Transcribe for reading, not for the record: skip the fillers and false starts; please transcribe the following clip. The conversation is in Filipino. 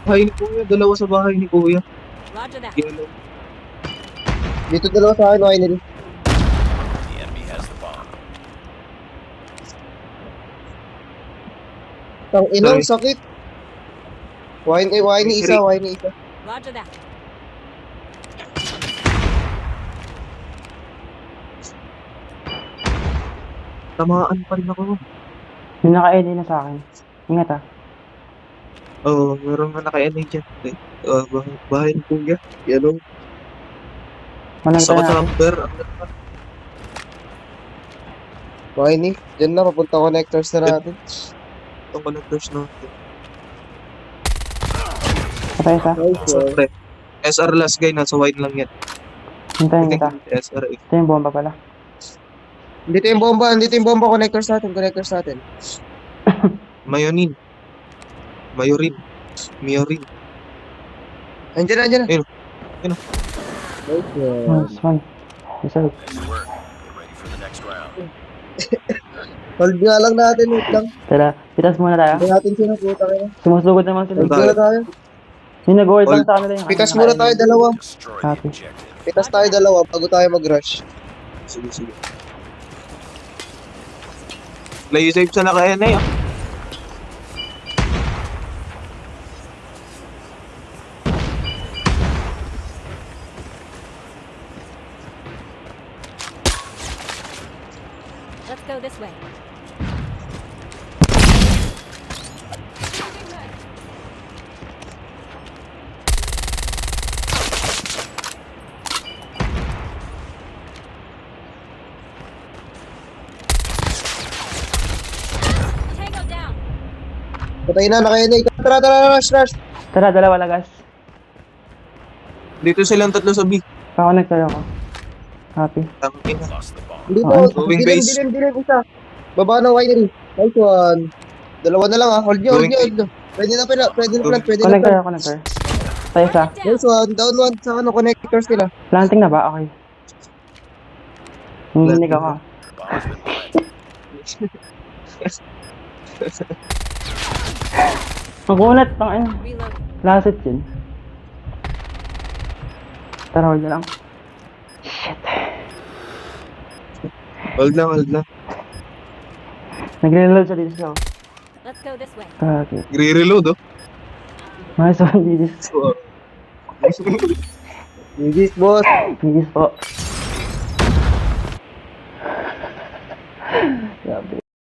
Bahay ni Kuya, dalawa sa bahay ni Kuya. Roger that. Yellow. Dito dalawa sa akin, winery. The enemy has the bomb. Tang inang Sorry. sakit. Wine isa. Roger that. Tamaan pa rin ako. Yung naka-LA na sa akin. Ingat ah. Oo, meron nga naka-NA dyan. Bahay ni Kuya. Yellow. Walang Sa tayo natin. ka-camper. Winey, dyan na, papunta connectors na natin. Itong connectors na. Patay isa. Nice one. Siyempre. SR last guy, nasa wide lang yan. Hintayin kita. SR eh. Ito yung bomba pala. Dito yung bomba, connectors natin. Mayorin. Miorin. Andiyan na. Ayun. Nice one. Nice one. Isa. Nice work. Get ready for the next round. Hold nga lang natin, wait lang. Tara, pitas muna tayo. Hindi natin sino, puta kayo. Sumusugod naman sila. Hold muna tayo. Yung nag-hold lang Hold. sa kanila yung... Pitas muna tayo, dalawa. Destroy Copy. the objective. Pitas tayo dalawa, bago tayo mag-rush. Sige. Play safe sa naka-NA ah. Let's go this way. Tango down. Patay na, naka-NA. Tara, rush. Tara, dalawa lagas. Dito silang tatlo sa B. Kakonect tayo ako. Copy. Tangin na. Lost the bomb. Hindi Oh, po, moving base. dilim, isa. Baba ng winery. Nice one. Dalawa na lang ha, hold nyo. Pwede na plant. Connect tayo, connector. Tayo isa. Down. Nice one, down one sa connectors nila. Planting na ba? Okay. Nanginig ako. The bomb's been planted. Magunat, tangin. Reload. Lasit yun. Tara, hold na lang. Hold lang. Nagre-reload siya dito siya. Let's go this way. Okay. Re-reload oh. Nice one, Gigis. So, Gigis, boss. Gigis po. Grabe.